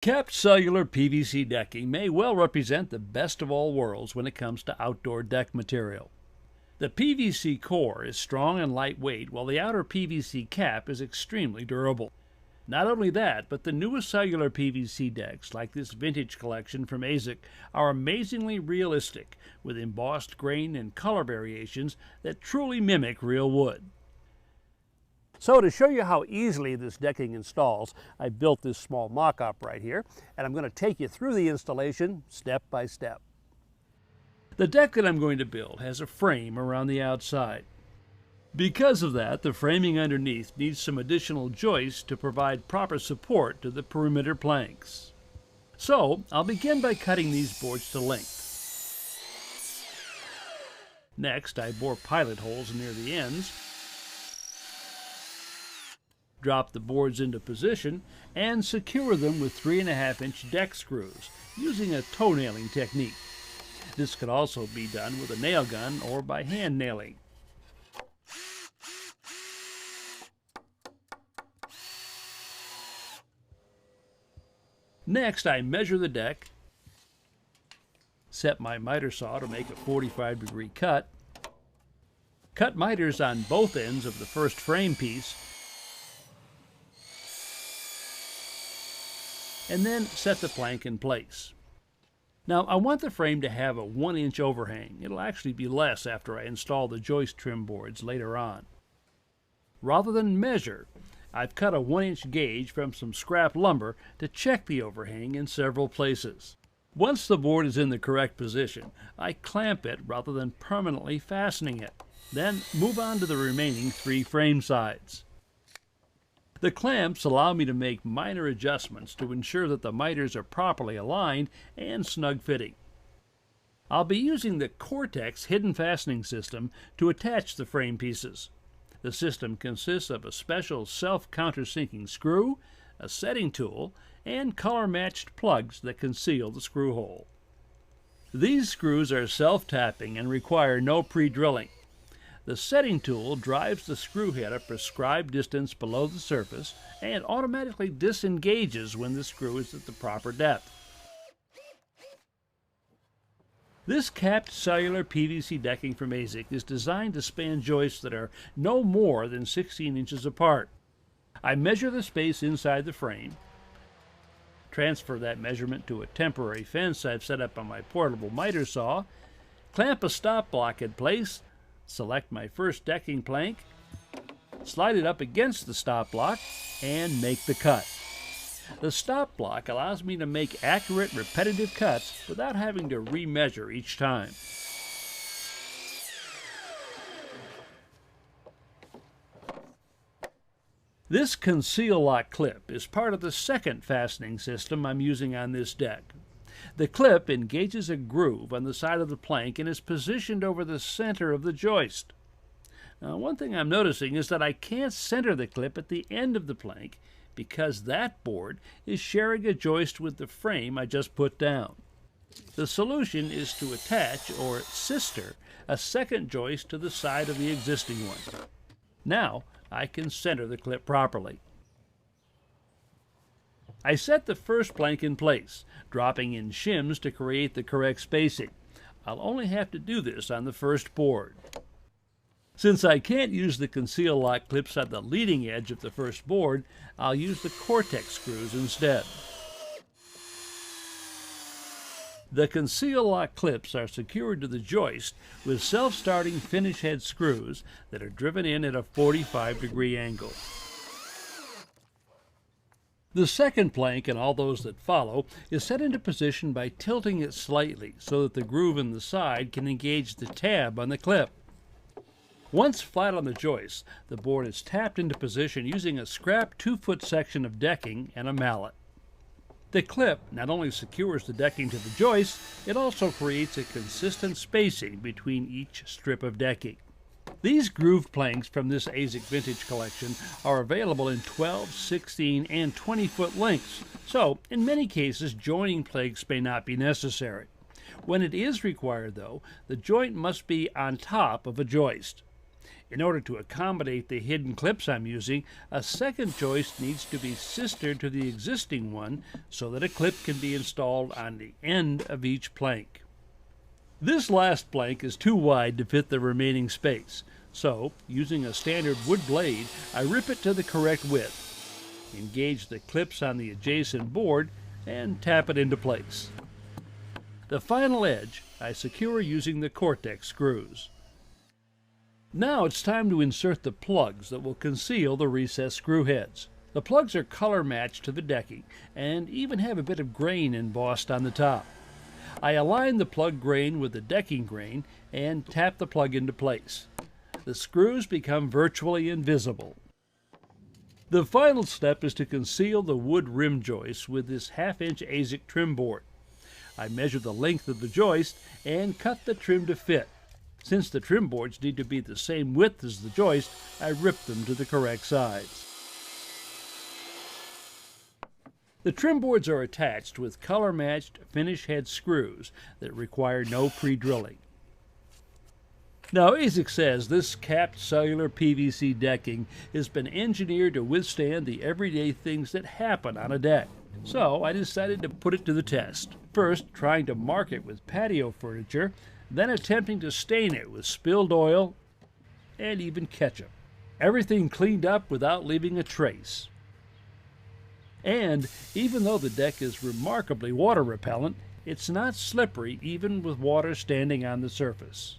Capped cellular PVC decking may well represent the best of all worlds when it comes to outdoor deck material. The PVC core is strong and lightweight, while the outer PVC cap is extremely durable. Not only that, but the newest cellular PVC decks, like this vintage collection from AZEK, are amazingly realistic, with embossed grain and color variations that truly mimic real wood. So to show you how easily this decking installs, I built this small mock-up right here, and I'm going to take you through the installation step by step. The deck that I'm going to build has a frame around the outside. Because of that, the framing underneath needs some additional joists to provide proper support to the perimeter planks. So I'll begin by cutting these boards to length. Next, I bore pilot holes near the ends, drop the boards into position, and secure them with 3.5-inch deck screws using a toe nailing technique. This could also be done with a nail gun or by hand nailing. Next, I measure the deck, set my miter saw to make a 45-degree cut, cut miters on both ends of the first frame piece, and then set the plank in place. Now, I want the frame to have a 1-inch overhang. It'll actually be less after I install the joist trim boards later on. Rather than measure, I've cut a 1-inch gauge from some scrap lumber to check the overhang in several places. Once the board is in the correct position, I clamp it rather than permanently fastening it. Then move on to the remaining 3 frame sides. The clamps allow me to make minor adjustments to ensure that the miters are properly aligned and snug fitting. I'll be using the Cortex hidden fastening system to attach the frame pieces. The system consists of a special self-countersinking screw, a setting tool, and color-matched plugs that conceal the screw hole. These screws are self-tapping and require no pre-drilling. The setting tool drives the screw head a prescribed distance below the surface and automatically disengages when the screw is at the proper depth. This capped cellular PVC decking from AZEK is designed to span joists that are no more than 16 inches apart. I measure the space inside the frame, transfer that measurement to a temporary fence I've set up on my portable miter saw, clamp a stop block in place, select my first decking plank, slide it up against the stop block, and make the cut. The stop block allows me to make accurate, repetitive cuts without having to remeasure each time. This conceal lock clip is part of the second fastening system I'm using on this deck. The clip engages a groove on the side of the plank and is positioned over the center of the joist. Now, one thing I'm noticing is that I can't center the clip at the end of the plank because that board is sharing a joist with the frame I just put down. The solution is to attach, or sister, a second joist to the side of the existing one. Now I can center the clip properly. I set the first plank in place, dropping in shims to create the correct spacing. I'll only have to do this on the first board. Since I can't use the conceal lock clips at the leading edge of the first board, I'll use the Cortex screws instead. The conceal lock clips are secured to the joist with self-starting finish head screws that are driven in at a 45-degree angle. The second plank and all those that follow is set into position by tilting it slightly so that the groove in the side can engage the tab on the clip. Once flat on the joist, the board is tapped into position using a scrap 2-foot section of decking and a mallet. The clip not only secures the decking to the joist, it also creates a consistent spacing between each strip of decking. These grooved planks from this AZEK vintage collection are available in 12, 16, and 20-foot lengths, so in many cases joining planks may not be necessary. When it is required, though, the joint must be on top of a joist. In order to accommodate the hidden clips I'm using, a second joist needs to be sistered to the existing one so that a clip can be installed on the end of each plank. This last plank is too wide to fit the remaining space, so using a standard wood blade, I rip it to the correct width, engage the clips on the adjacent board, and tap it into place. The final edge I secure using the Cortex screws. Now it's time to insert the plugs that will conceal the recessed screw heads. The plugs are color matched to the decking and even have a bit of grain embossed on the top. I align the plug grain with the decking grain and tap the plug into place. The screws become virtually invisible. The final step is to conceal the wood rim joist with this 1/2-inch ASIC trim board. I measure the length of the joist and cut the trim to fit. Since the trim boards need to be the same width as the joist, I rip them to the correct size. The trim boards are attached with color-matched finish head screws that require no pre-drilling. Now, ASIC says this capped cellular PVC decking has been engineered to withstand the everyday things that happen on a deck. So I decided to put it to the test. First, trying to mark it with patio furniture, then attempting to stain it with spilled oil and even ketchup. Everything cleaned up without leaving a trace. And even though the deck is remarkably water repellent, it's not slippery even with water standing on the surface.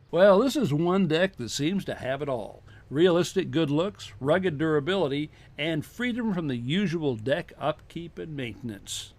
Well, this is one deck that seems to have it all. Realistic good looks, rugged durability, and freedom from the usual deck upkeep and maintenance.